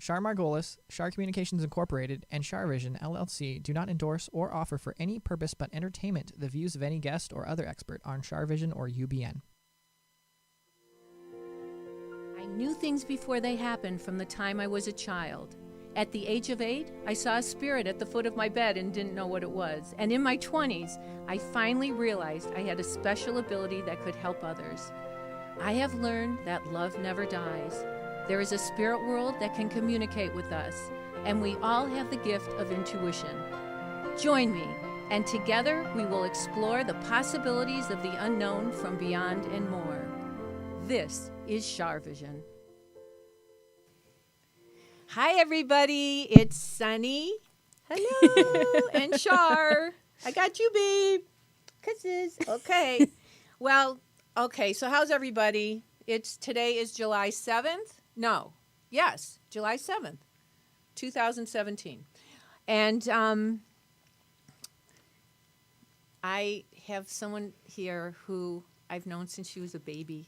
Char Margolis, Char Communications Incorporated, and CharVision LLC do not endorse or offer for any purpose but entertainment the views of any guest or other expert on CharVision or UBN. I knew things before they happened from the time I was a child. At the age of 8, I saw a spirit at the foot of my bed and didn't know what it was. And in my 20s, I finally realized I had a special ability that could help others. I have learned that love never dies. There is a spirit world that can communicate with us, and we all have the gift of intuition. Join me, and together we will explore the possibilities of the unknown from beyond and more. This is CharVision. Hi, everybody. It's Sunny. Hello. And Char. I got you, babe. Kisses. Okay. Well, okay. So how's everybody? Today is July 7th. No. Yes. July 7th, 2017. And I have someone here who I've known since she was a baby.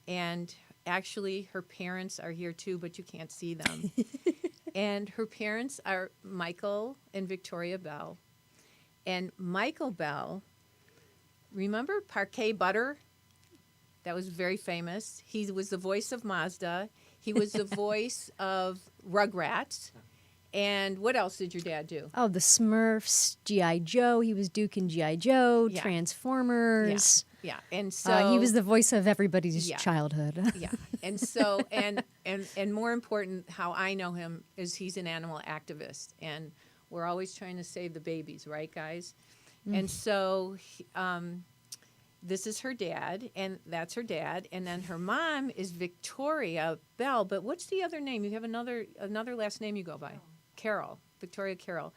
And actually, her parents are here too, but you can't see them. And her parents are Michael and Victoria Bell. And Michael Bell, remember Parquet Butter? That was very famous. He was the voice of Mazda. He was the voice of Rugrats. And what else did your dad do? Oh, the Smurfs, G.I. Joe. He was Duke in G.I. Joe, Yeah. Transformers. Yeah. And so he was the voice of everybody's childhood. Yeah. And so, and more important, how I know him is he's an animal activist. And we're always trying to save the babies, right, guys? And so this is her dad, and that's her dad. And then her mom is Victoria Bell. But what's the other name? You have another last name you go by. Carol. Victoria Carol.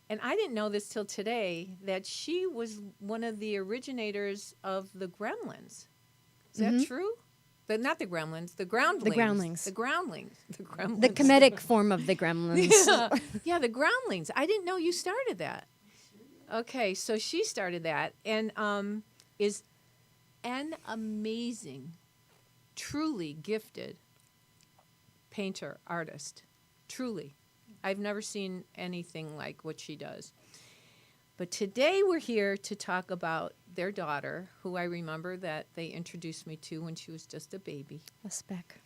And I didn't know this till today, that she was one of the originators of the Gremlins. Is that true? But not the Gremlins, the Groundlings. The Groundlings. The Groundlings. The Gremlins. The comedic form of the Gremlins. Yeah, the Groundlings. I didn't know you started that. Okay, so she started that, and is an amazing, truly gifted painter, artist. Truly. I've never seen anything like what she does. But today we're here to talk about their daughter, who I remember that they introduced me to when she was just a baby. A speck.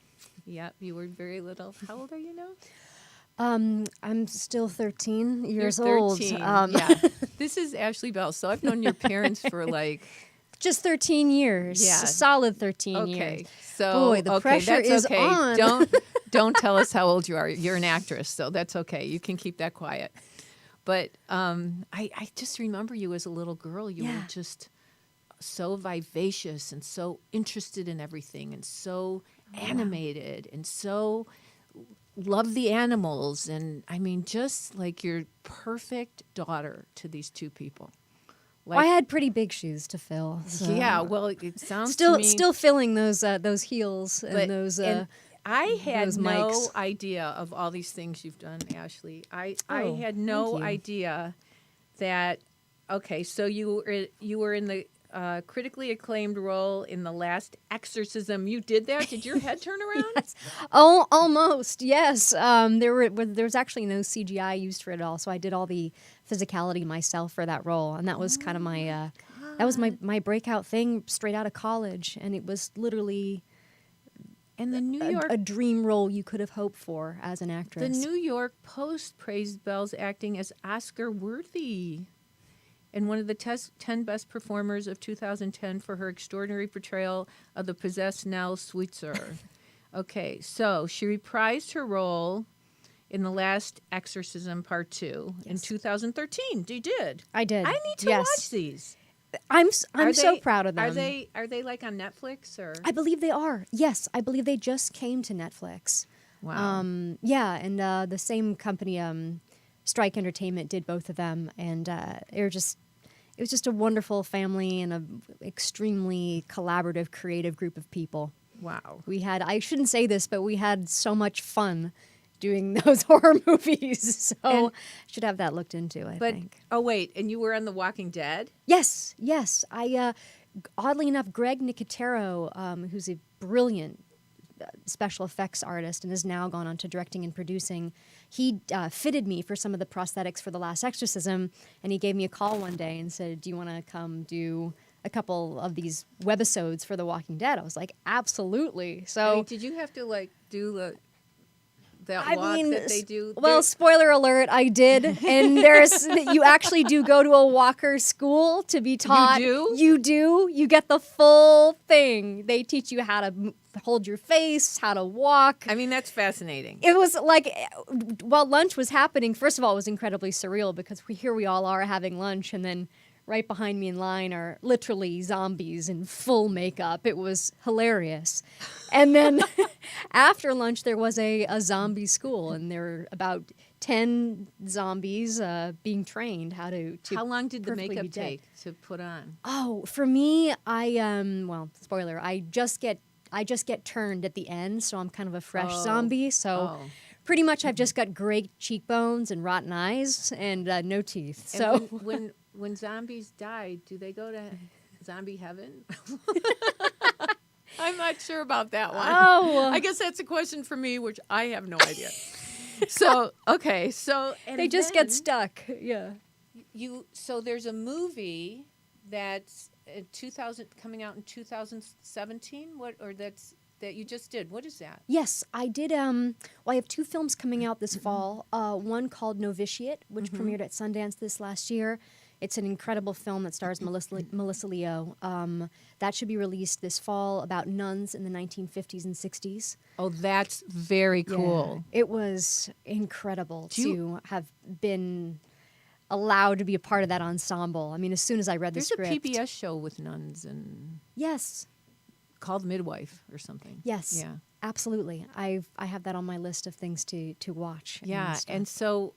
Yep, you were very little. How old are you now? I'm still 13 years You're old. 13. Yeah. This is Ashley Bell. So I've known your parents for like... Just 13 years. Yeah. A solid 13 years. Okay. So, Boy, the pressure that's is okay. on. Don't tell us how old you are. You're an actress, so that's okay. You can keep that quiet. But I just remember you as a little girl. You were just so vivacious and so interested in everything and so animated and so loved the animals. And, I mean, just like your perfect daughter to these two people. Well, I had pretty big shoes to fill. So. Yeah, well, it sounds still to me... Still filling those heels and those... and I had those no mics. idea of all these things you've done, Ashley. I had thank no you. idea that... Okay, so you were in the critically acclaimed role in The Last Exorcism. You did that? Did your head turn around? Yes. Oh, almost. Yes. There was actually no CGI used for it at all, so I did all the physicality myself for that role, and that was kind of my that was my breakout thing straight out of college, and it was literally And the New York a dream role you could have hoped for as an actress. The New York Post praised Bell's acting as Oscar worthy. And one of the 10 best performers of 2010 for her extraordinary portrayal of the possessed Nell Sweetser. Okay, so she reprised her role in The Last Exorcism Part 2 in 2013. You did. I did. I need to watch these. I'm Are so they- proud of them. Are they like on Netflix or? I believe they are. Yes, I believe they just came to Netflix. Wow. Yeah, and the same company, Strike Entertainment, did both of them, and it was just a wonderful family and a extremely collaborative, creative group of people. Wow. We had, I shouldn't say this, but we had so much fun doing those horror movies. So should have that looked into, I think. Oh, wait, and you were on The Walking Dead? Yes. I, oddly enough, Greg Nicotero, who's a brilliant special effects artist and has now gone on to directing and producing. He fitted me for some of the prosthetics for The Last Exorcism, and he gave me a call one day and said, do you want to come do a couple of these webisodes for The Walking Dead? I was like, absolutely. So I mean, did you have to like do that walk that they do? Well, spoiler alert, I did. And you actually do go to a walker school to be taught. You do? You do. You get the full thing. They teach you how to hold your face, how to walk. I mean, that's fascinating. It was like, while lunch was happening, first of all, it was incredibly surreal because here we all are having lunch, and then right behind me in line are literally zombies in full makeup. It was hilarious. And then after lunch, there was a zombie school, and there were about 10 zombies being trained how to How long did the perfectly makeup be dead. take to put on? Oh, for me, well, spoiler, I just get turned at the end, so I'm kind of a fresh zombie. So pretty much I've just got great cheekbones and rotten eyes and no teeth. So And when zombies die, do they go to zombie heaven? I'm not sure about that one. Oh. I guess that's a question for me, which I have no idea. So, okay, so and they just then get stuck. Yeah. So there's a movie that's 2000 coming out in 2017. That you just did. What is that? Yes, I did. Well, I have 2 films coming out this fall. One called Novitiate, which premiered at Sundance this last year. It's an incredible film that stars Melissa Leo. That should be released this fall, about nuns in the 1950s and 60s. Oh, that's very cool. Yeah, it was incredible to have been allowed to be a part of that ensemble. I mean, as soon as I read the There's script. a PBS show with nuns and Yes. called Midwife or something. Yes. Yeah. Absolutely. I have that on my list of things to watch. Yeah. stuff. And so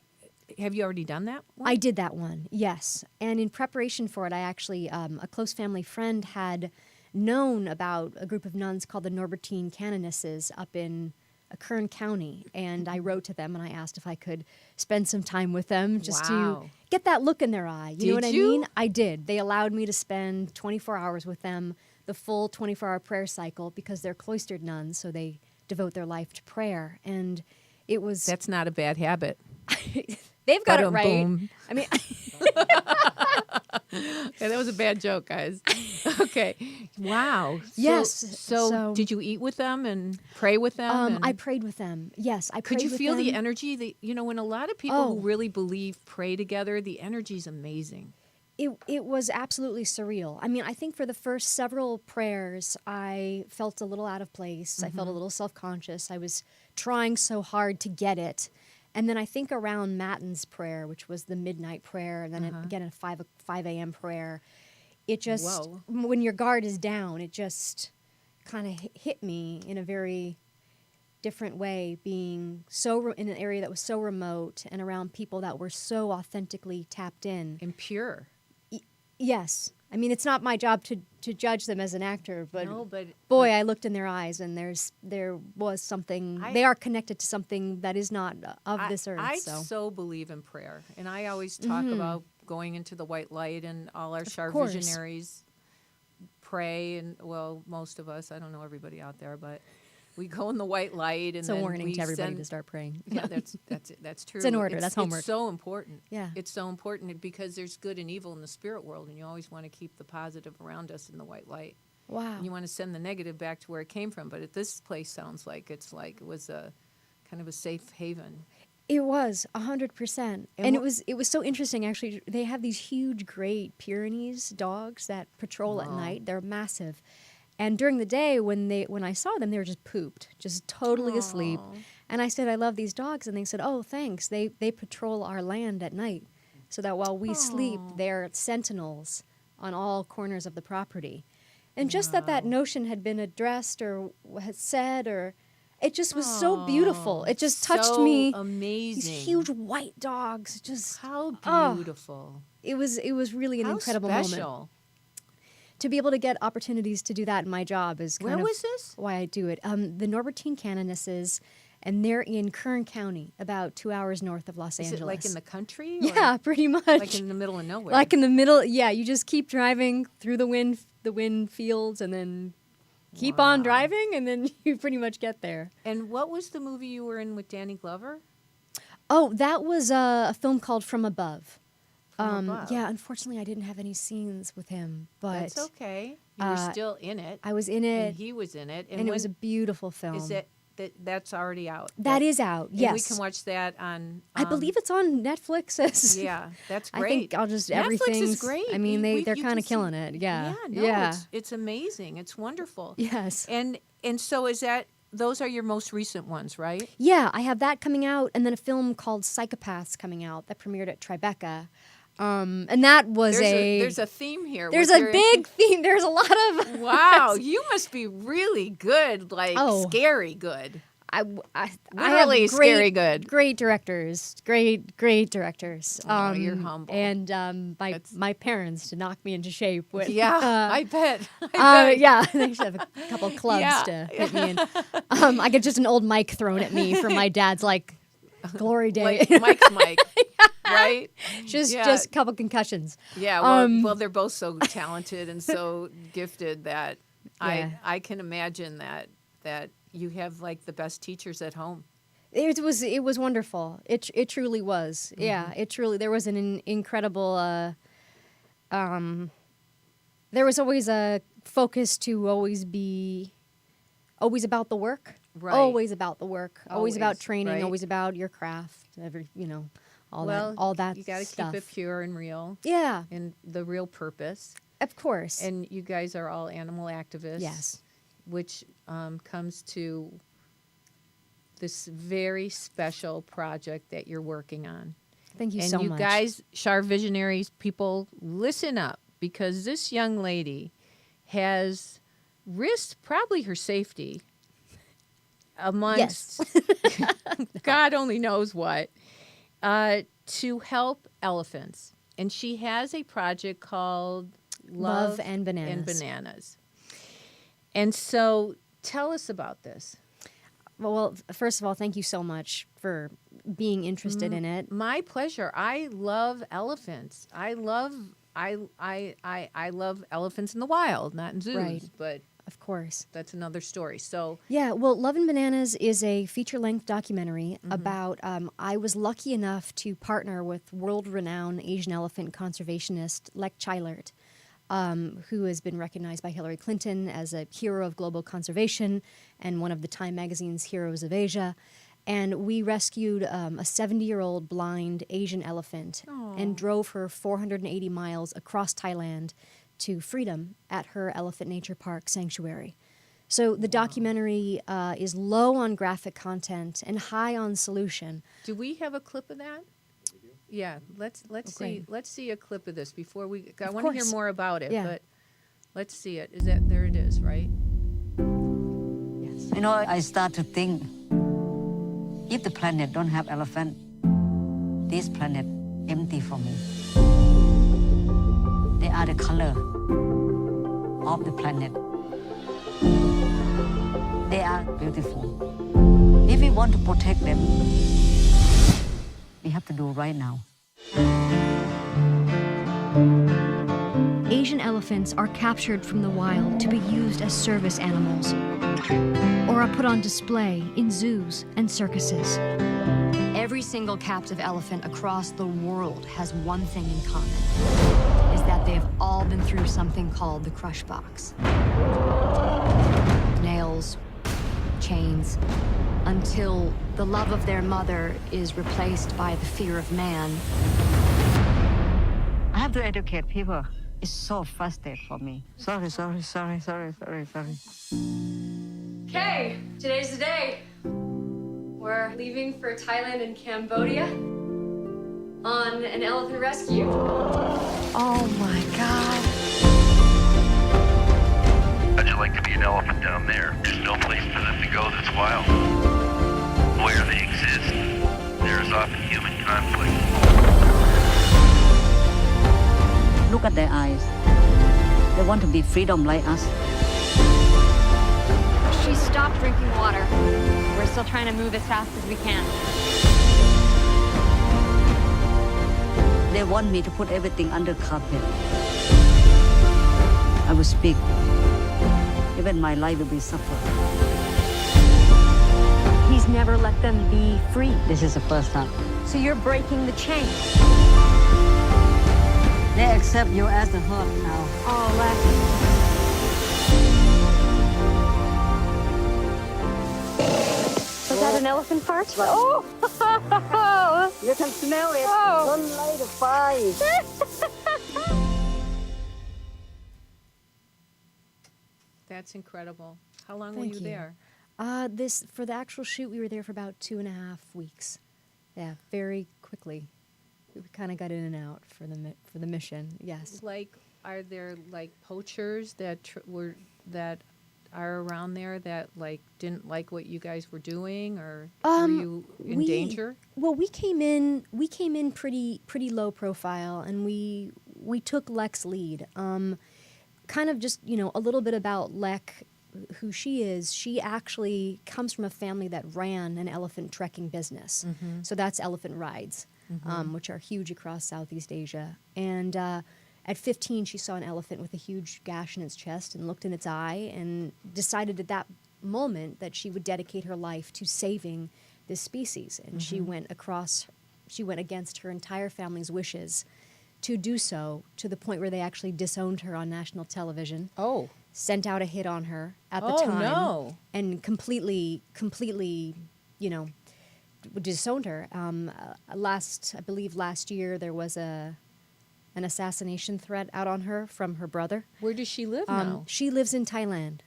have you already done that one? I did that one, yes. And in preparation for it, I actually, a close family friend had known about a group of nuns called the Norbertine Canonesses up in Kern County. And I wrote to them and I asked if I could spend some time with them just to get that look in their eye. You know what I mean? I did. They allowed me to spend 24 hours with them, the full 24-hour prayer cycle, because they're cloistered nuns, so they devote their life to prayer. And it was... That's not a bad habit. They've got it Ba-dum, right. boom. I mean... Yeah, that was a bad joke, guys. Okay. Wow. Yes. So did you eat with them and pray with them? I prayed with them. Yes, I prayed Could you with feel them. the energy? When a lot of people who really believe pray together, the energy's amazing. It was absolutely surreal. I mean, I think for the first several prayers, I felt a little out of place. I felt a little self-conscious. I was trying so hard to get it. And then I think around Matins prayer, which was the midnight prayer, and then again a 5 a.m. prayer, it just, when your guard is down, it just kind of hit me in a very different way, being in an area that was so remote and around people that were so authentically tapped in. And pure. Yes. I mean, it's not my job to judge them as an actor, but, boy, I looked in their eyes, and there was something. They are connected to something that is not of this earth. I so believe in prayer, and I always talk about going into the white light, and all our Char visionaries pray, and most of us. I don't know everybody out there, but we go in the white light, and it's then a warning we to everybody to start praying. Yeah, that's true. It's in order. That's homework. It's so important. Yeah. It's so important because there's good and evil in the spirit world, and you always want to keep the positive around us in the white light. Wow. And you want to send the negative back to where it came from. But this place sounds like it was a kind of a safe haven. It was 100%, and it was so interesting. Actually, they have these huge, great Pyrenees dogs that patrol at night. They're massive. And during the day, when I saw them, they were just pooped, just totally asleep. And I said, I love these dogs. And they said, oh, thanks. They patrol our land at night so that while we sleep, they're sentinels on all corners of the property. And just that notion had been addressed or had said, or it just was so beautiful. It just touched me. Amazing. These huge white dogs. Just how beautiful. It was really an incredible moment. To be able to get opportunities to do that in my job is kind of why I do it. The Norbertine Canonesses, and they're in Kern County, about 2 hours north of Los Angeles. Is it like in the country? Yeah, pretty much. Like in the middle of nowhere. Like in the middle, yeah. You just keep driving through the wind fields, and then keep on driving, and then you pretty much get there. And what was the movie you were in with Danny Glover? Oh, that was a film called From Above. From Above. Yeah, unfortunately, I didn't have any scenes with him, but That's okay. You were still in it. I was in it, And he was in it. and it was a beautiful film. Is it that's already out? That is out. And Yes, we can watch that on. I believe it's on Netflix. Yeah, that's I great. think I'll just Netflix everything's is great. I mean, they're you kind can of killing it. Yeah, Yeah, no, it's amazing. It's wonderful. yes. And so is that those are your most recent ones, right? Yeah, I have that coming out, and then a film called Psychopaths coming out that premiered at Tribeca. And that was there's a theme here. There's with a big theme. There's a lot of Wow, you must be really good, like scary good. I Literally have scary good. Great directors. Great directors. You're humble. And my parents to knock me into shape with. Yeah, I bet. Yeah, they should have a couple clubs to hit me in. I get just an old mic thrown at me from my dad's like glory day. Like Mike, right? Just a couple concussions. Yeah, well, they're both so talented and so gifted that I can imagine that you have like the best teachers at home. It was wonderful. It truly was. Mm-hmm. Yeah, it truly. There was an incredible. There was always a focus to always about the work. Right. Always about the work. Always about training. Right. Always about your craft. All that. You got to keep it pure and real. Yeah. And the real purpose. Of course. And you guys are all animal activists. Yes. Which comes to this very special project that you're working on. Thank you so much. And you guys, Char Visionaries people, listen up, because this young lady has risked probably her safety amongst God only knows what, to help elephants. And she has a project called Love and Bananas. And so tell us about this. Well, first of all, thank you so much for being interested in it. My pleasure. I love elephants. I love elephants in the wild, not in zoos, right. But of course, that's another story. So yeah, well, Love and Bananas is a feature-length documentary about. I was lucky enough to partner with world-renowned Asian elephant conservationist Lek Chilert, who has been recognized by Hillary Clinton as a hero of global conservation and one of the Time magazine's Heroes of Asia. And we rescued a 70-year-old blind Asian elephant and drove her 480 miles across Thailand to freedom at her Elephant Nature Park sanctuary. So the documentary is low on graphic content and high on solution. Do we have a clip of that? Yeah, let's see a clip of this before we. I want to hear more about it, but let's see it. Is that there? It is, right? Yes. You know, I start to think, if the planet don't have elephant, this planet empty for me. They are the color of the planet. They are beautiful. If we want to protect them, we have to do right now. Asian elephants are captured from the wild to be used as service animals or are put on display in zoos and circuses. Every single captive elephant across the world has one thing in common, is that they've all been through something called the crush box. Nails, chains, until the love of their mother is replaced by the fear of man. I have to educate people. It's so frustrating for me. Sorry. Okay, today's the day. We're leaving for Thailand and Cambodia on an elephant rescue. Oh my God. How'd you like to be an elephant down there? There's no place for them to go that's wild. Where they exist, there is often human conflict. Look at their eyes. They want to be freedom like us. She stopped drinking water. We're still trying to move as fast as we can. They want me to put everything under carpet. I will speak. even my life will be suffered. He's never let them be free. This is the first time. So you're breaking the chain. They accept you as the herd now. Oh, was that an elephant fart? Oh! You can smell it. Oh. Don't light the fire. That's incredible. How long Thank were you you. there? This for the actual shoot, we were there for about 2.5 weeks. Yeah, very quickly. We kind of got in and out for the mission. Yes. Like, are there like poachers that that are around there that like didn't like what you guys were doing, or were you in danger? Well, we came in pretty low profile, and we took Lek's lead. Kind of just a little bit about Lek, who she is. She actually comes from a family that ran an elephant trekking business. So that's elephant rides, which are huge across Southeast Asia. And at 15, she saw an elephant with a huge gash in its chest and looked in its eye and decided at that moment that she would dedicate her life to saving this species. And she went against her entire family's wishes to do so, to the point where they actually disowned her on national television. Oh. Sent out a hit on her at the Oh, time. no. And completely, disowned her. I believe last year, there was an assassination threat out on her from her brother. Where does she live now? She lives in Thailand.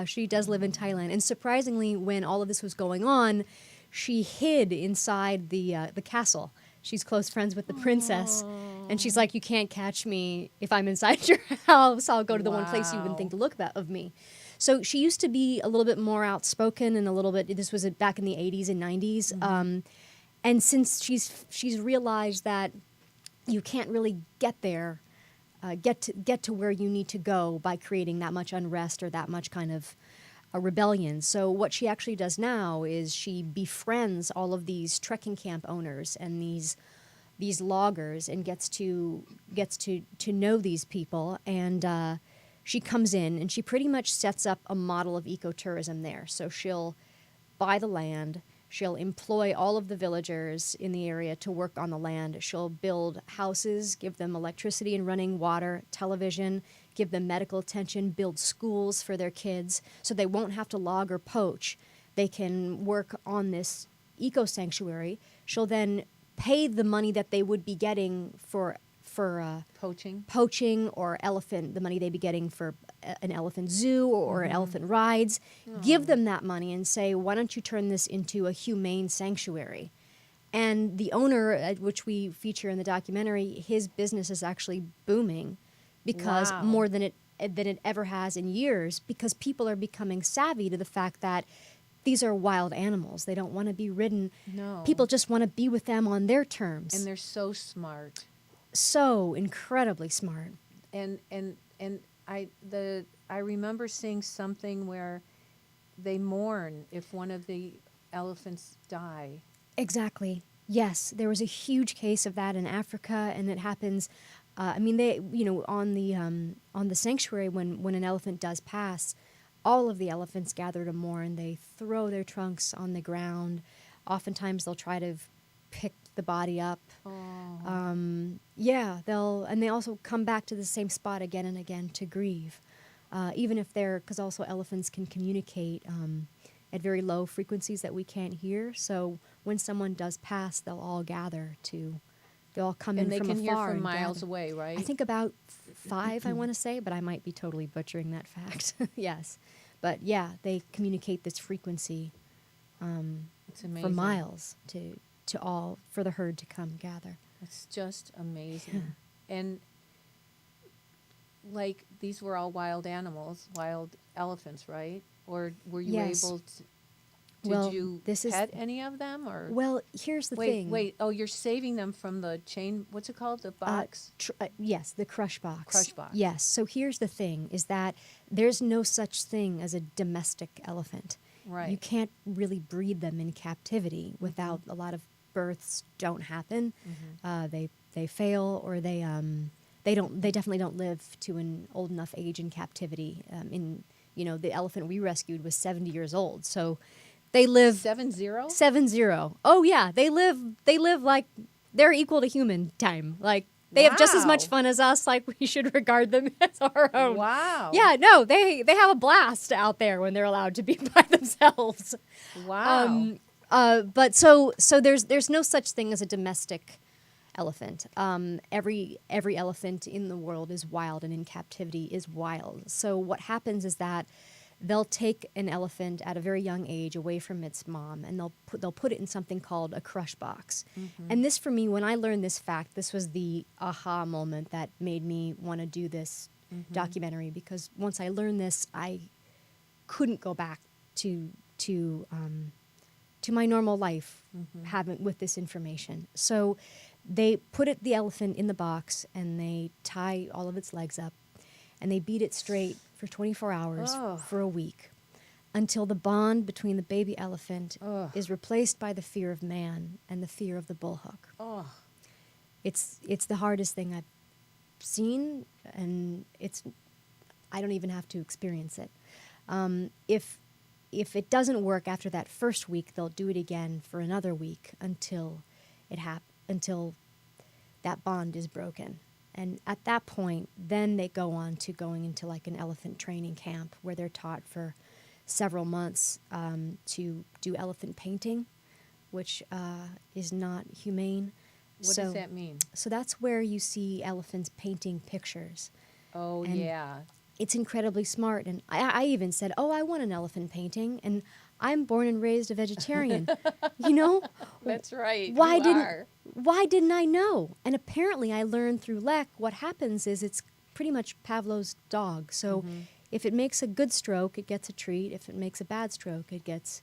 She does live in Thailand. And surprisingly, when all of this was going on, she hid inside the castle. She's close friends with the princess. And she's like, you can't catch me if I'm inside your house. I'll go to the one place you wouldn't think to look of me. So she used to be a little bit more outspoken and a little bit, this was back in the 80s and 90s. And since she's realized that you can't really get there, get to where you need to go by creating that much unrest or that much kind of a rebellion. So what she actually does now is she befriends all of these trekking camp owners and these loggers and gets to know these people. And she comes in and she pretty much sets up a model of ecotourism there. So she'll buy the land. She'll employ all of the villagers in the area to work on the land. She'll build houses, give them electricity and running water, television, give them medical attention, build schools for their kids so they won't have to log or poach. They can work on this eco-sanctuary. She'll then pay the money that they would be getting for poaching or the money they'd be getting for an elephant zoo or elephant rides, give them that money and say, why don't you turn this into a humane sanctuary? And the owner, which we feature in the documentary, his business is actually booming because more than it ever has in years, because people are becoming savvy to the fact that these are wild animals. They don't want to be ridden. No. People just want to be with them on their terms. And they're so smart. So incredibly smart. And I remember seeing something where they mourn if one of the elephants die. Exactly. Yes, there was a huge case of that in Africa, and it happens. On the sanctuary when an elephant does pass, all of the elephants gather to mourn. They throw their trunks on the ground. Oftentimes they'll try to pick the body up. They also come back to the same spot again and again to grieve, even if because also elephants can communicate at very low frequencies that we can't hear. So when someone does pass, they'll all gather they'll all come in from afar. And they can hear from and miles gather. away, right? I think about 5, I want to say, but I might be totally butchering that fact. Yes. But yeah, they communicate this frequency it's amazing. for miles for the herd to come gather. It's just amazing. And like these were all wild animals, wild elephants, right? Or were you Yes. able to Well, you this is- pet any of them, or Well, here's the thing. Wait. Oh, you're saving them from the chain. What's it called? The box. Yes, the crush box. Crush box. Yes. So here's the thing: is that there's no such thing as a domestic elephant. Right. You can't really breed them in captivity without a lot of births don't happen. They fail, or they definitely don't live to an old enough age in captivity. the elephant we rescued was 70 years old. So they live 7-0? 7-0. Oh yeah, they live like they're equal to human time. Like they have just as much fun as us. Like we should regard them as our own. Wow. Yeah, no, they have a blast out there when they're allowed to be by themselves. Wow. But so there's no such thing as a domestic elephant. Every elephant in the world is wild and in captivity is wild. So what happens is that they'll take an elephant at a very young age away from its mom, and they'll put it in something called a crush box. And this, for me, when I learned this fact, this was the aha moment that made me want to do this documentary, because once I learned this, I couldn't go back to my normal life with this information. So they put the elephant in the box, and they tie all of its legs up, and they beat it straight for 24 hours for a week, until the bond between the baby elephant is replaced by the fear of man and the fear of the bullhook. It's the hardest thing I've seen, and I don't even have to experience it. If it doesn't work after that first week, they'll do it again for another week until until that bond is broken. And at that point, then they go on to going into like an elephant training camp where they're taught for several months to do elephant painting, which is not humane. What does that mean? So that's where you see elephants painting pictures. Oh, And yeah. It's incredibly smart. And I even said, oh, I want an elephant painting. And I'm born and raised a vegetarian. That's right. Why didn't I know? And apparently I learned through Lek what happens is it's pretty much Pavlov's dog. So if it makes a good stroke, it gets a treat. If it makes a bad stroke, it gets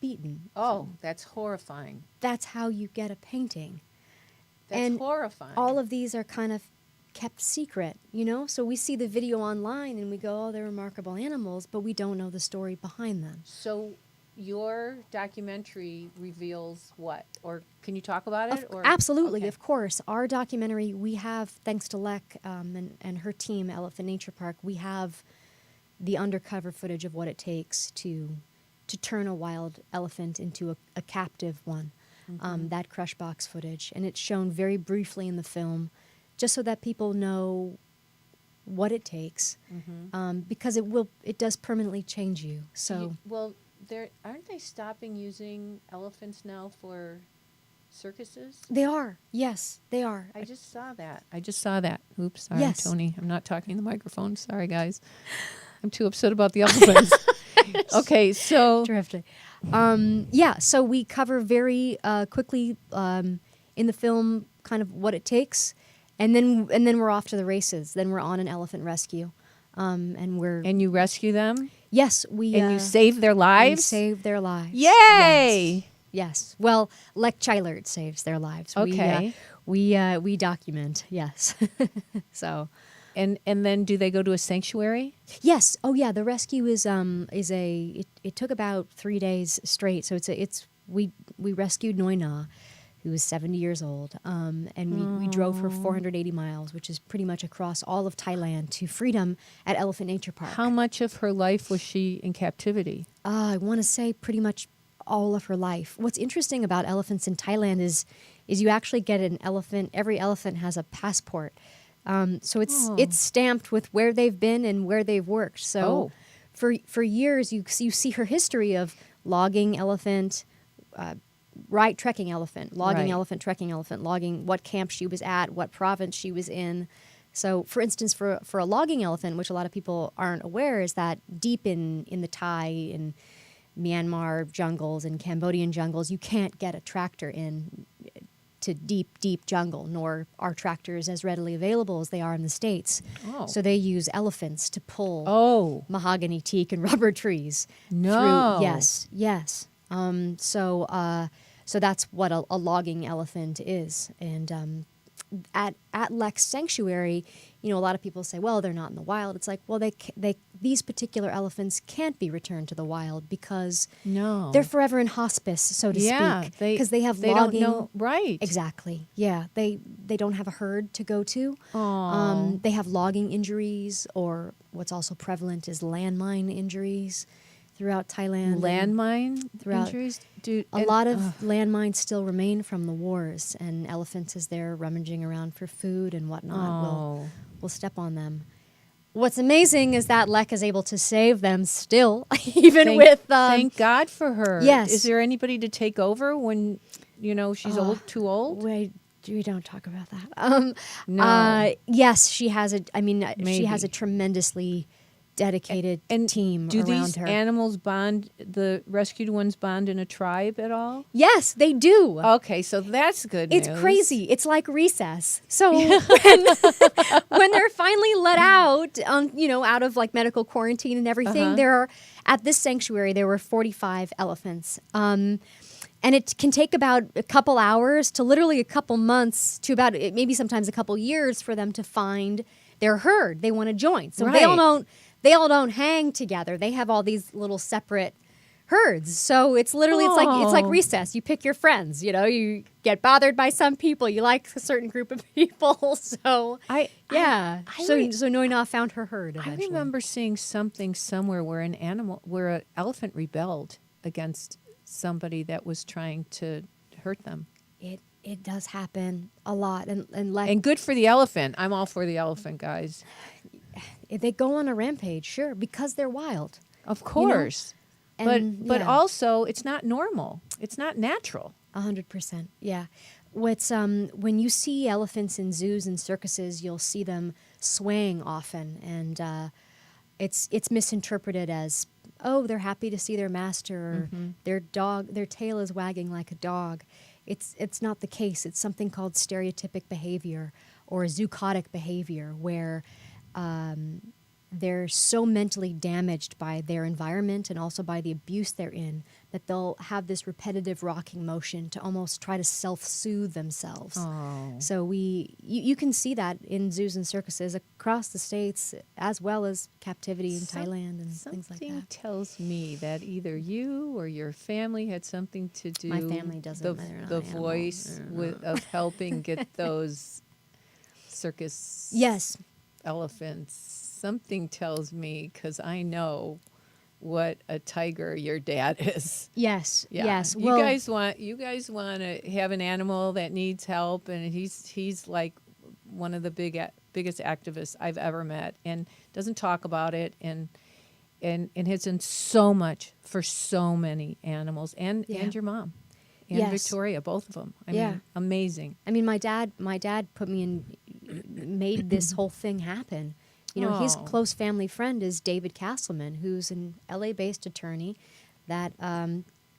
beaten. Oh, that's horrifying. That's how you get a painting. That's horrifying. All of these are kind of kept secret, So we see the video online and we go, oh, they're remarkable animals, but we don't know the story behind them. So your documentary reveals what? Or can you talk about it? Absolutely, Okay. of course. Our documentary, we have, thanks to Lek and her team, Elephant Nature Park, we have the undercover footage of what it takes to turn a wild elephant into a captive one, that crush box footage. And it's shown very briefly in the film, just so that people know what it takes, because it does permanently change you. So aren't they stopping using elephants now for circuses? They are. Yes, they are. I just saw that. Oops, sorry, Yes. Tony. I'm not talking in the microphone. Sorry, guys. I'm too upset about the elephants. Okay, so Terrific. So we cover very quickly in the film kind of what it takes, and then we're off to the races. Then we're on an elephant rescue, and you rescue them. Yes, You save their lives. We save their lives. Yay! Yes. Well, Lek Chilert saves their lives. Okay. We document. Yes. So. And then do they go to a sanctuary? Yes. Oh yeah. The rescue is it took about 3 days straight. So we rescued Noina, who was 70 years old, and we drove her 480 miles, which is pretty much across all of Thailand, to freedom at Elephant Nature Park. How much of her life was she in captivity? I want to say pretty much all of her life. What's interesting about elephants in Thailand is you actually get an elephant. Every elephant has a passport. So it's stamped with where they've been and where they've worked. So for years, you see her history of logging elephant, trekking elephant, logging elephant, trekking elephant, logging what camp she was at, what province she was in. So, for instance, for a logging elephant, which a lot of people aren't aware, is that deep in the Thai and Myanmar jungles and Cambodian jungles, you can't get a tractor in to deep jungle, nor are tractors as readily available as they are in the States. Oh. So they use elephants to pull mahogany, teak, and rubber trees. No. Yes. So that's what a logging elephant is. And at Lex Sanctuary, you know, a lot of people say, well, they're not in the wild. It's like, well, these particular elephants can't be returned to the wild because they're forever in hospice, so to speak, because they have logging. Don't know, right? Exactly. Yeah, they don't have a herd to go to. They have logging injuries, or what's also prevalent is landmine injuries throughout Thailand. Landmine injuries? A lot of landmines still remain from the wars, and elephants, as they're rummaging around for food and whatnot, will step on them. What's amazing is that Lek is able to save them still, even with... thank God for her. Yes. Is there anybody to take over when, you know, she's too old? We don't talk about that. No. Yes, she has she Maybe. has a tremendously dedicated team Do around these her. animals bond, the rescued ones bond in a tribe at all? Yes, they do. Okay, so that's good It's news. crazy. It's like recess. So when they're finally let out, out of like medical quarantine and everything, there are, at this sanctuary, there were 45 elephants. And it can take about a couple hours to literally a couple months to about maybe sometimes a couple years for them to find their herd they want to join. So they all don't hang together. They have all these little separate herds. So it's literally it's like recess. You pick your friends. You know, you get bothered by some people. You like a certain group of people. So so Noina found her herd eventually. I remember seeing something somewhere where an elephant rebelled against somebody that was trying to hurt them. It does happen a lot, And good for the elephant. I'm all for the elephant, guys. They go on a rampage, sure, because they're wild. Of course. You know? But also, it's not normal. It's not natural. 100%. Yeah. What's when you see elephants in zoos and circuses, you'll see them swaying often, and it's misinterpreted as, oh, they're happy to see their master, or their tail is wagging like a dog. It's not the case. It's something called stereotypic behavior or zoochotic behavior, where they're so mentally damaged by their environment and also by the abuse they're in that they'll have this repetitive rocking motion to almost try to self-soothe themselves. So you can see that in zoos and circuses across the states, as well as captivity in Thailand and things like that. Something tells me that either you or your family had something to do. My family doesn't. The voice of helping get those circus elephants. Something tells me, because I know what a tiger your dad is. Yes. Yeah. Yes. You guys want to have an animal that needs help, and he's like one of the biggest activists I've ever met, and doesn't talk about it, and has done so much for so many animals, and your mom, and Victoria, both of them. I mean, amazing. I mean, my dad put me in, made this whole thing happen. You know, his close family friend is David Castleman, who's an LA-based attorney that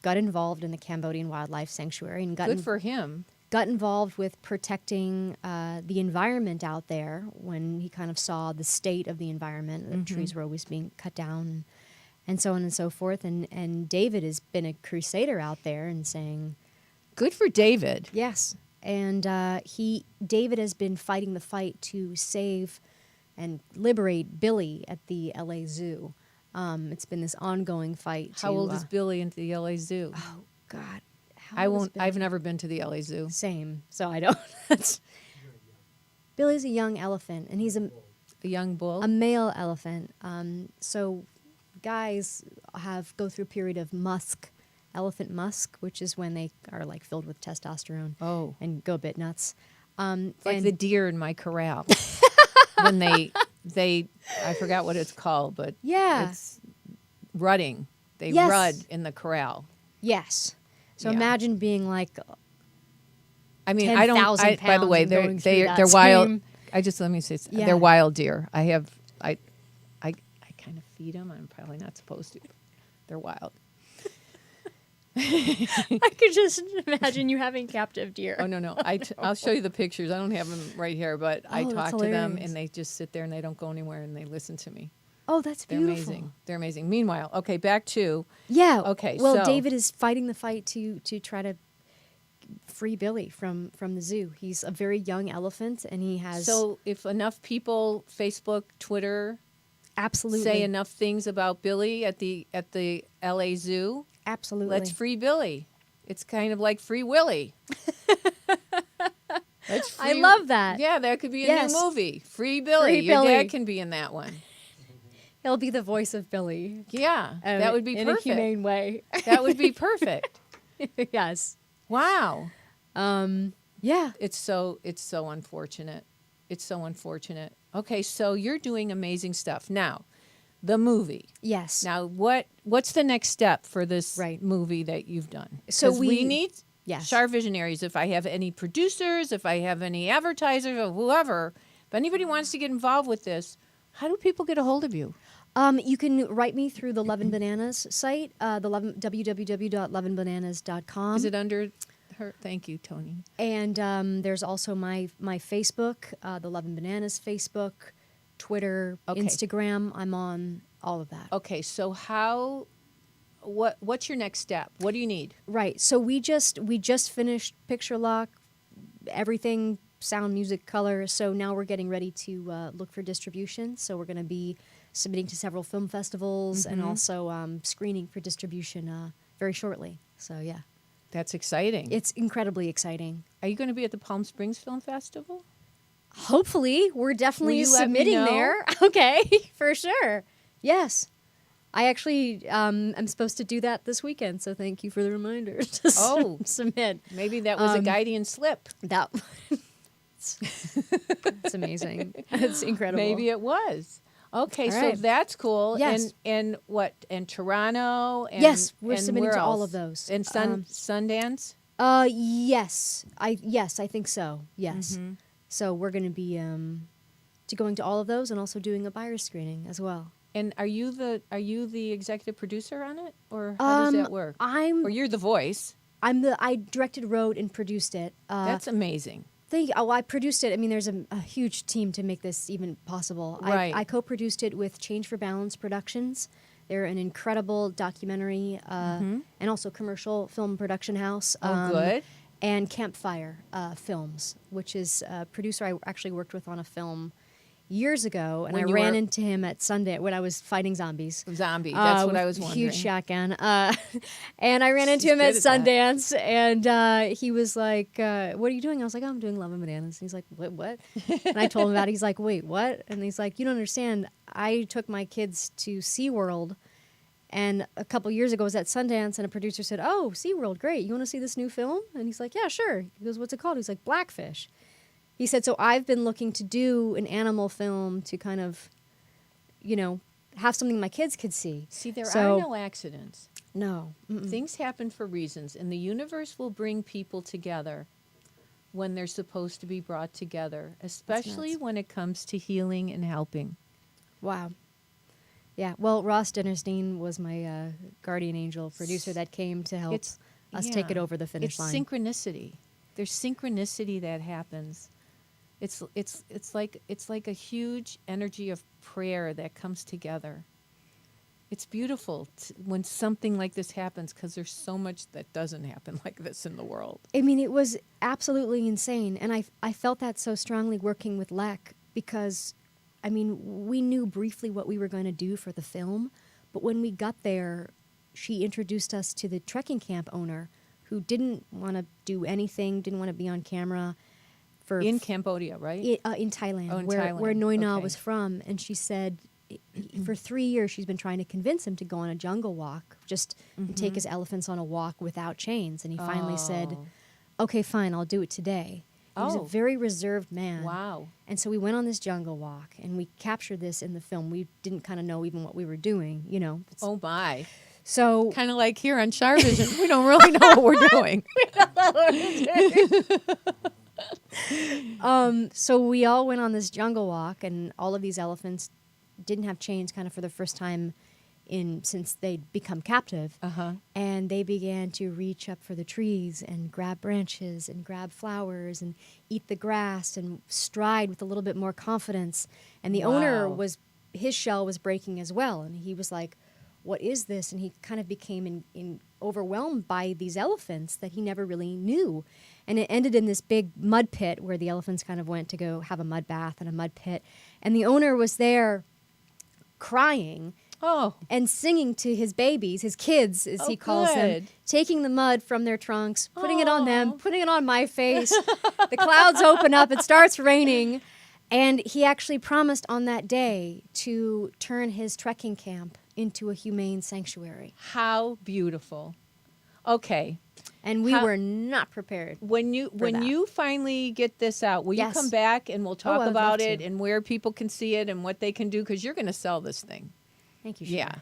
got involved in the Cambodian Wildlife Sanctuary and Good for him. Got involved with protecting the environment out there when he kind of saw the state of the environment. The trees were always being cut down, and so on and so forth. And David has been a crusader out there and saying, "Good for David." Yes, and David has been fighting the fight to save and liberate Billy at the LA Zoo. It's been this ongoing fight. How old is Billy in the LA Zoo? Oh God, I've never been to the LA Zoo. Same, so I don't. Billy's a young elephant, and he's a young bull, a male elephant. So guys go through a period of elephant musk, which is when they are like filled with testosterone. And go a bit nuts. It's like the deer in my corral. When they I forgot what it's called, but it's rutting. They rud in the corral. Yes. So imagine being like, I mean, 10,000 by the way, they're wild. Let me say, they're wild deer. I kind of feed them. I'm probably not supposed to. They're wild. I could just imagine you having captive deer. Oh, no. I'll show you the pictures. I don't have them right here, but I talk to them, and they just sit there, and they don't go anywhere, and they listen to me. Oh, that's beautiful. They're amazing. Meanwhile, okay, back to... Yeah. Okay, well, so... David is fighting the fight to try to free Billy from the zoo. He's a very young elephant, and he has So if enough people, Facebook, Twitter, absolutely say enough things about Billy at the LA Zoo, absolutely. let's free Billy. It's kind of like Free Willy. Let's I free, love that. Yeah, that could be a Yes. new movie. Free Billy. Free Your Billy. dad can be in that one. He'll be the voice of Billy. Yeah, that would be in perfect. a humane way. That would be perfect. Yes. Wow. Yeah. It's so unfortunate. It's so unfortunate. Okay, so you're doing amazing stuff. Now, the movie. Yes. Now, what's the next step for this Right. movie that you've done? So 'Cause we- we need Yes. Char Visionaries. If I have any producers, if I have any advertisers or whoever, if anybody wants to get involved with this, how do people get a hold of you? You can write me through the Love and Bananas site, www.loveandbananas.com. Is it under her? Thank you, Tony. And there's also my Facebook, the Love and Bananas Facebook, Twitter, Okay. Instagram. I'm on all of that. Okay, so what's your next step? What do you need? Right. So we just finished picture lock, everything, sound, music, color. So now we're getting ready to look for distribution. So we're going to be submitting to several film festivals and also screening for distribution very shortly. So yeah, That's exciting. it's incredibly exciting. Are you going to be at the Palm Springs Film Festival? Hopefully, we're Will definitely you let me submitting know? there. Okay, for sure. Yes. I actually am supposed to do that this weekend, so thank you for the reminder to Oh. submit. Maybe that was a Guardian slip. That it's amazing. It's incredible. Maybe it was. Okay, All so right. that's cool. Yes. And what? And Toronto. And, Yes, we're and submitting where to all else? of those. And Sundance. Yes, I think so. Yes. Mm-hmm. So we're going to be going to all of those and also doing a buyer screening as well. And are you the executive producer on it, or how does that work? Or you're the voice? I directed, wrote, and produced it. That's amazing. I produced it. I mean, there's a huge team to make this even possible. Right. I co-produced it with Change for Balance Productions. They're an incredible documentary and also commercial film production house. Good. And Campfire Films, which is a producer I actually worked with on a film years ago, and When I you ran were- into him at Sundance when I was fighting zombies. Zombie. That's what with I was wondering. Huge shotgun. And I ran into She's him at good at that. Sundance, and he was like, "What are you doing?" I was like, "Oh, I'm doing Love and Bananas." And he's like, What? And I told him about it. He's like, "Wait, what?" And he's like, "You don't understand. I took my kids to SeaWorld, and a couple years ago I was at Sundance, and a producer said, 'Oh, SeaWorld, great. You want to see this new film?' And he's like, 'Yeah, sure.' He goes, 'What's it called?' He's like, 'Blackfish.' He said, so I've been looking to do an animal film to kind of, have something my kids could see. See, there So- are no accidents. No. Mm-mm. Things happen for reasons, and the universe will bring people together when they're supposed to be brought together, especially nuts. when it comes to healing and helping. Wow. Yeah. Well, Ross Dennerstein was my guardian angel producer that came to help us take yeah. it over the finish It's line. synchronicity. There's synchronicity that happens. It's like a huge energy of prayer that comes together. It's beautiful when something like this happens, because there's so much that doesn't happen like this in the world. I mean, it was absolutely insane. And I felt that so strongly working with Lek because, I mean, we knew briefly what we were going to do for the film. But when we got there, she introduced us to the trekking camp owner who didn't want to do anything, didn't want to be on camera. In Cambodia, right? In Thailand, Oh, in where Thailand. Noi Na Okay. was from. And she said for 3 years she's been trying to convince him to go on a jungle walk, and take his elephants on a walk without chains. And he finally said, okay, fine, I'll do it today. He was a Oh. very reserved man. Wow. And so we went on this jungle walk, and we captured this in the film. We didn't kind of know even what we were doing, It's- Oh, my. So Kind of like here on CharVision. We don't really know what we're doing. So we all went on this jungle walk, and all of these elephants didn't have chains kind of for the first time since they'd become captive. Uh-huh. And they began to reach up for the trees and grab branches and grab flowers and eat the grass and stride with a little bit more confidence. And the owner Wow. his shell was breaking as well. And he was like, what is this? And he kind of became overwhelmed by these elephants that he never really knew. And it ended in this big mud pit where the elephants kind of went to go have a mud bath and a mud pit. And the owner was there crying and singing to his babies, his kids, as he calls them, taking the mud from their trunks, putting it on them, putting it on my face. The clouds open up, it starts raining. And he actually promised on that day to turn his trekking camp into a humane sanctuary. How beautiful. Okay. And we were not prepared. When you finally get this out, will you come back and we'll talk about it and where people can see it and what they can do, because you're going to sell this thing. Thank you. Yeah.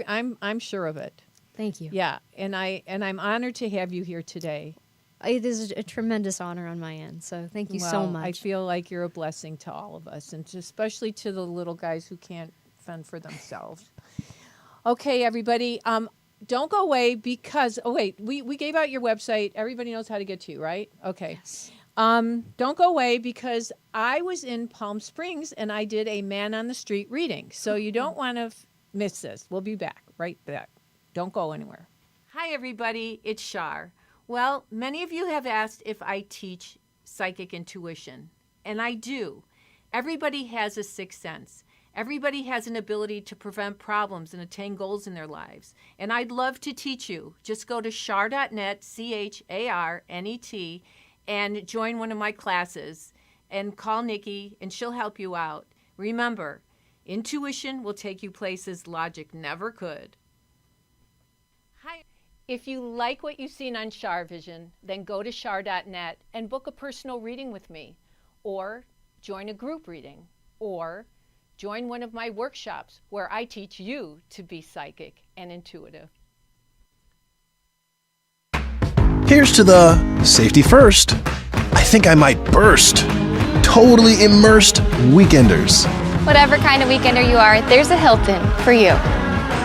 I'm sure of it. Thank you. Yeah. And I'm honored to have you here today. It is a tremendous honor on my end. So thank you so much. I feel like you're a blessing to all of us, and especially to the little guys who can't fend for themselves. Okay, everybody. Don't go away because, we gave out your website. Everybody knows how to get to you, right? Okay. Yes. Don't go away because I was in Palm Springs and I did a man on the street reading. So you don't want to miss this. We'll be back, right back. Don't go anywhere. Hi, everybody. It's Char. Well, many of you have asked if I teach psychic intuition, and I do. Everybody has a sixth sense. Everybody has an ability to prevent problems and attain goals in their lives. And I'd love to teach you. Just go to char.net, CHARNET, and join one of my classes and call Nikki and she'll help you out. Remember, intuition will take you places logic never could. Hi. If you like what you've seen on CharVision, then go to char.net and book a personal reading with me, or join a group reading, or join one of my workshops where I teach you to be psychic and intuitive. Here's to the safety first. I think I might burst. Totally immersed weekenders. Whatever kind of weekender you are, there's a Hilton for you.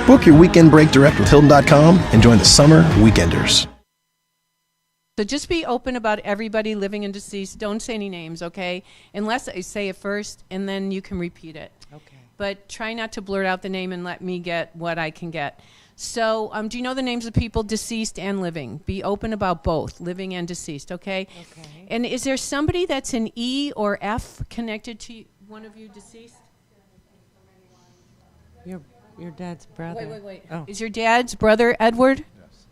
Book your weekend break direct with Hilton.com and join the summer weekenders. So just be open about everybody living and deceased. Don't say any names, okay? Unless I say it first, and then you can repeat it. Okay. But try not to blurt out the name and let me get what I can get. So do you know the names of people deceased and living? Be open about both, living and deceased, okay? Okay. And is there somebody that's an E or F connected to one of you deceased? Your dad's brother. Wait. Oh. Is your dad's brother Edward? Yes.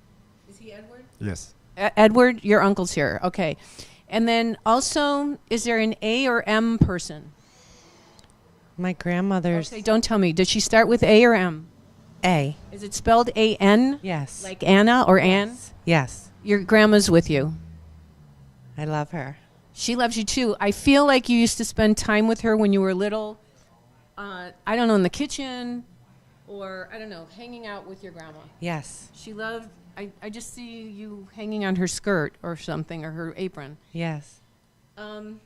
Is he Edward? Yes. Edward, your uncle's here. Okay. And then also, is there an A or M person? My grandmother's Okay, don't tell me. Does she start with A or M? A. Is it spelled A-N? Yes. Like Anna or Ann? Yes. Your grandma's with you. I love her. She loves you too. I feel like you used to spend time with her when you were little. I don't know, in the kitchen, or I don't know, hanging out with your grandma. Yes. She loved. I just see you hanging on her skirt or something, or her apron. Yes. And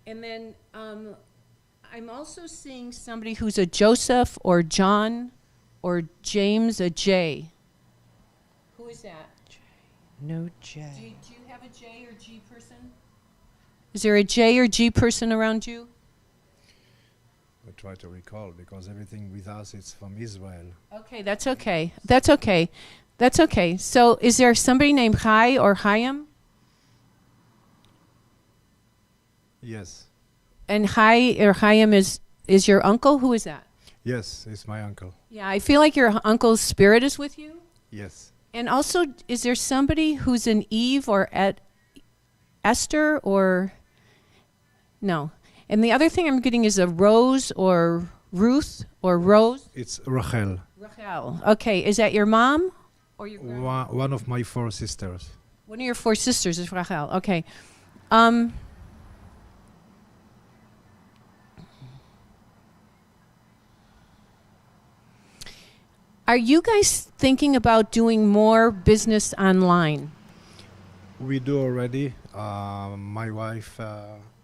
then I'm also seeing somebody who's a Joseph or John or James, a J. Who is that? No J. Do you have a J or G person? Is there a J or G person around you? I try to recall because everything with us is from Israel. Okay, that's okay. That's okay. That's okay. So is there somebody named Chai or Chaim? Yes. And Chai or Chaim is your uncle? Who is that? Yes, it's my uncle. Yeah, I feel like your uncle's spirit is with you. Yes. And also, is there somebody who's an Eve or Esther or... No. And the other thing I'm getting is a Rose or Ruth or Rose. It's Rachel. Rachel. Okay, is that your mom or your grandma? One of my 4 sisters. One of your 4 sisters is Rachel. Okay. Are you guys thinking about doing more business online? We do already. My wife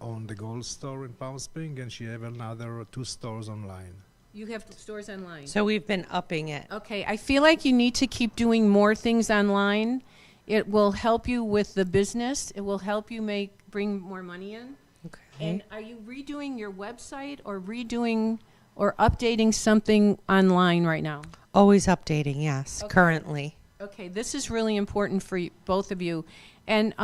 owned the gold store in Palm Springs, and she have another 2 stores online. You have stores online. So we've been upping it. Okay, I feel like you need to keep doing more things online. It will help you with the business. It will help you bring more money in. Okay. And are you redoing your website or redoing or updating something online right now? Always updating, yes, Okay. currently. Okay, this is really important for both of you. And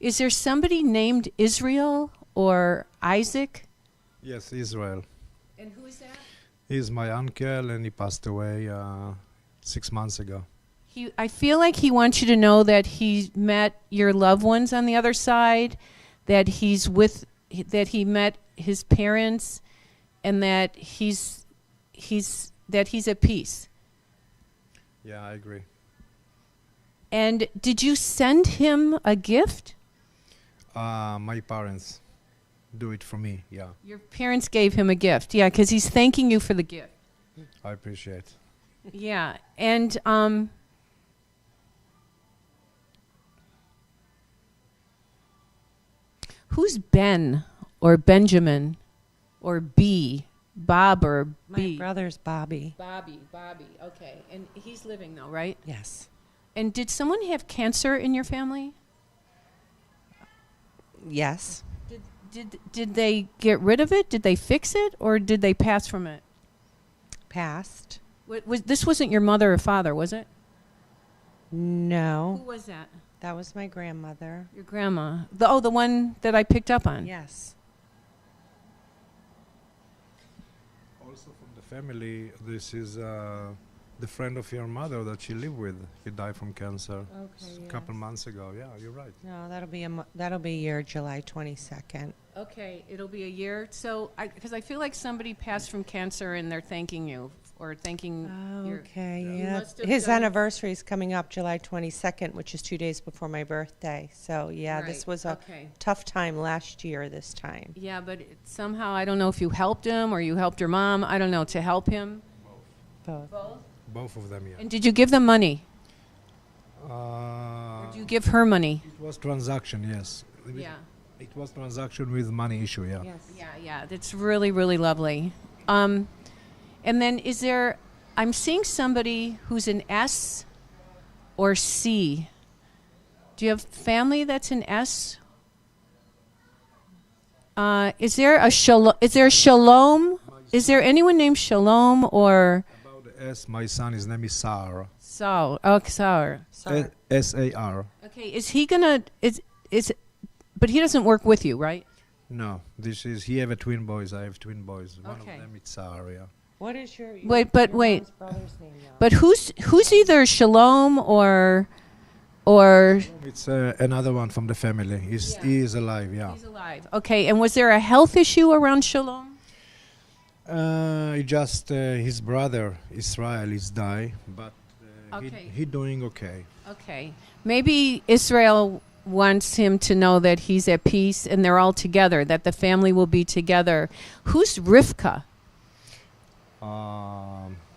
is there somebody named Israel or Isaac? Yes, Israel. And who is that? He's my uncle, and he passed away 6 months ago. I feel like he wants you to know that he met your loved ones on the other side, that he met his parents, and that he's at peace. Yeah, I agree. And did you send him a gift? My parents do it for me, yeah. Your parents gave him a gift, yeah, because he's thanking you for the gift. I appreciate. Yeah, and who's Ben or Benjamin or B? Bob or B? My brother's Bobby. Bobby, okay. And he's living though, right? Yes. And did someone have cancer in your family? Yes. Did they get rid of it? Did they fix it? Or did they pass from it? Passed. This wasn't your mother or father, was it? No. Who was that? That was my grandmother. Your grandma. The one that I picked up on. Yes. Also from the family, this is the friend of your mother that she lived with. He died from cancer a couple months ago. Yeah, you're right. No, that'll be year July 22nd. Okay, it'll be a year. So, because I feel like somebody passed from cancer and they're thanking you or thanking your... Okay, You yeah. must have His done- anniversary is coming up July 22nd, which is 2 days before my birthday. So, yeah, this Right, was a okay. tough time last year this time. Yeah, but somehow, I don't know if you helped him or you helped your mom, I don't know, to help him. Both. Both of them, yeah. And did you give them money? Uh, Did you give her money? It was transaction, yes. Yeah. It was transaction with money issue, yeah. Yeah, that's really, really lovely. And then I'm seeing somebody who's an S or C. Do you have family that's an S? Is there a Shalom? Is there anyone named Shalom or? About the S, my son, his name is Sar. Sar. S-A-R. Okay, is he gonna, but he doesn't work with you, right? No, he have a twin boys, I have twin boys. One Okay. of them is Sar, yeah. What is your Wait. mom's brother's name now? But who's either Shalom or It's another one from the family. He is alive, yeah. he's alive? Okay, and was there a health issue around Shalom? His brother Israel is die, but Okay. he doing okay. Okay, maybe Israel wants him to know that he's at peace and they're all together, that the family will be together. Who's Rivka?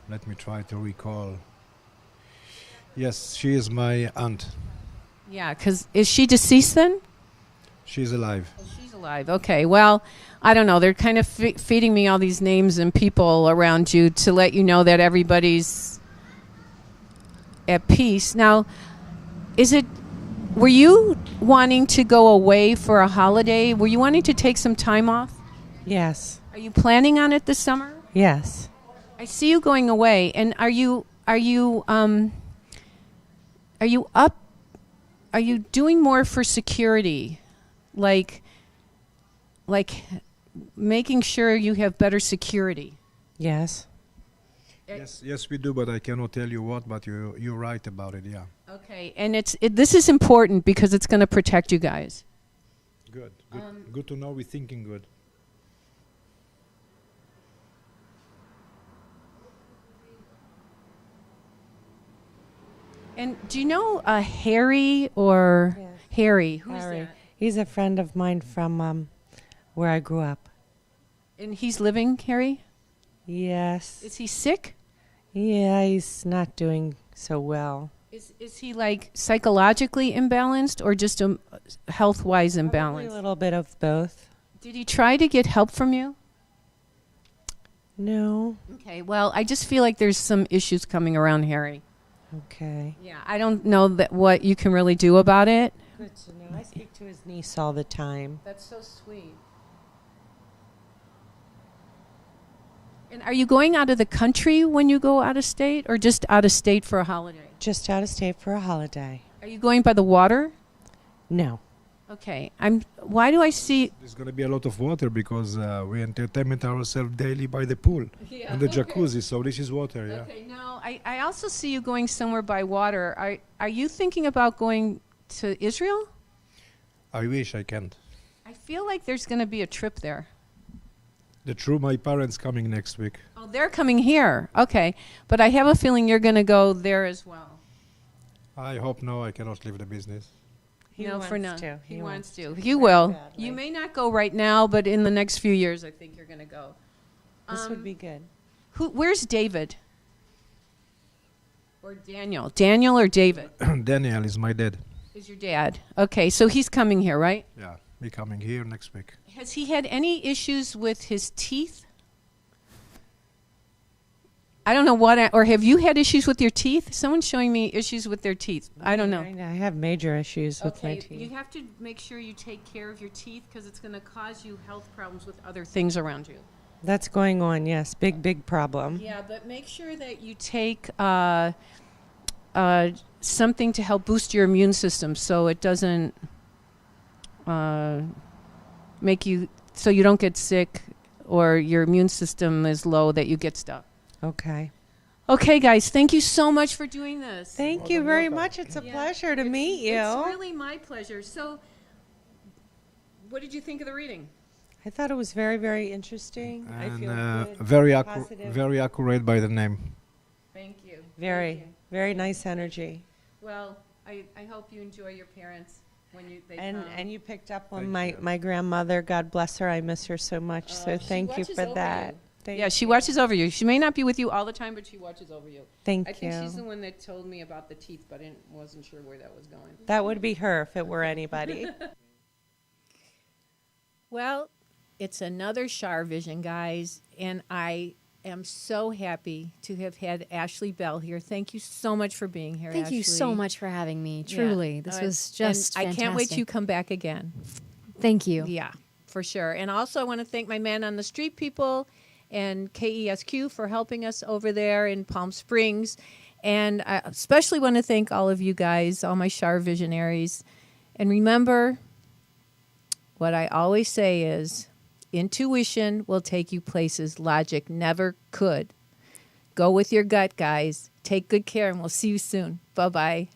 Let me try to recall. Yes, she is my aunt. Yeah, because is she deceased then? She's alive. She's alive. Okay, well, I don't know. They're kind of feeding me all these names and people around you to let you know that everybody's at peace. Now, were you wanting to go away for a holiday? Were you wanting to take some time off? Yes. Are you planning on it this summer? Yes. I see you going away, and are you doing more for security, like making sure you have better security? Yes. Yes, we do, but I cannot tell you what. But you're right about it, yeah. Okay, and this is important because it's going to protect you guys. Good. Good to know we're thinking good. And do you know Harry or Harry? Who's Harry. that? He's a friend of mine from where I grew up. And he's living, Harry? Yes. Is he sick? Yeah, he's not doing so well. Is he like psychologically imbalanced or just health-wise Probably imbalanced? a little bit of both. Did he try to get help from you? No. Okay, well, I just feel like there's some issues coming around Harry. Okay. Yeah, I don't know what you can really do about it. Good to know. I speak to his niece all the time. That's so sweet. And are you going out of the country when you go out of state, or just out of state for a holiday? Just out of state for a holiday. Are you going by the water? No. Okay. Why do I see? There's going to be a lot of water because we entertain ourselves daily by the pool and the jacuzzi. So this is water, yeah. Okay. No, I also see you going somewhere by water. Are you thinking about going to Israel? I wish I can't. I feel like there's going to be a trip there. My parents coming next week. Oh, they're coming here. Okay. But I have a feeling you're going to go there as well. I hope no, I cannot leave the business. He no, wants for now. to. He wants to. to You very will. badly. You may not go right now, but in the next few years, I think you're going to go. This would be good. Where's David? Or Daniel? Daniel or David? Daniel is my dad. Is your dad? Okay, so he's coming here, right? Yeah, he coming here next week. Has he had any issues with his teeth? I don't know or have you had issues with your teeth? Someone's showing me issues with their teeth. I don't know. I have major issues with my teeth. You have to make sure you take care of your teeth because it's going to cause you health problems with other things around you. That's going on, yes. Big problem. Yeah, but make sure that you take something to help boost your immune system so it doesn't make you, so you don't get sick or your immune system is low that you get stuff. Okay. Okay, guys, thank you so much for doing this. Thank you very much. It's a pleasure to meet you. It's really my pleasure. So, what did you think of the reading? I thought it was very, very interesting. I feel good, positive. very accurate by the name. Thank you. Very nice energy. Well, I hope you enjoy your parents when they come. And you picked up on my grandmother. God bless her. I miss her so much. So thank you for that. She watches over you. She may not be with you all the time, but she watches over you. Thank you. I think you. she's the one that told me about the teeth, but I wasn't sure where that was going. That would be her if it were anybody. Well, it's another CharVision, guys, and I am so happy to have had Ashley Bell here. Thank you so much for being here, Thank Ashley. you so much for having me. Truly, this was just fantastic. I can't wait till you come back again. Thank you. Yeah, for sure. And also I want to thank my Man on the Street people and KESQ for helping us over there in Palm Springs. And I especially want to thank all of you guys, all my Char visionaries. And remember, what I always say is, intuition will take you places logic never could. Go with your gut, guys. Take good care, and we'll see you soon. Bye-bye.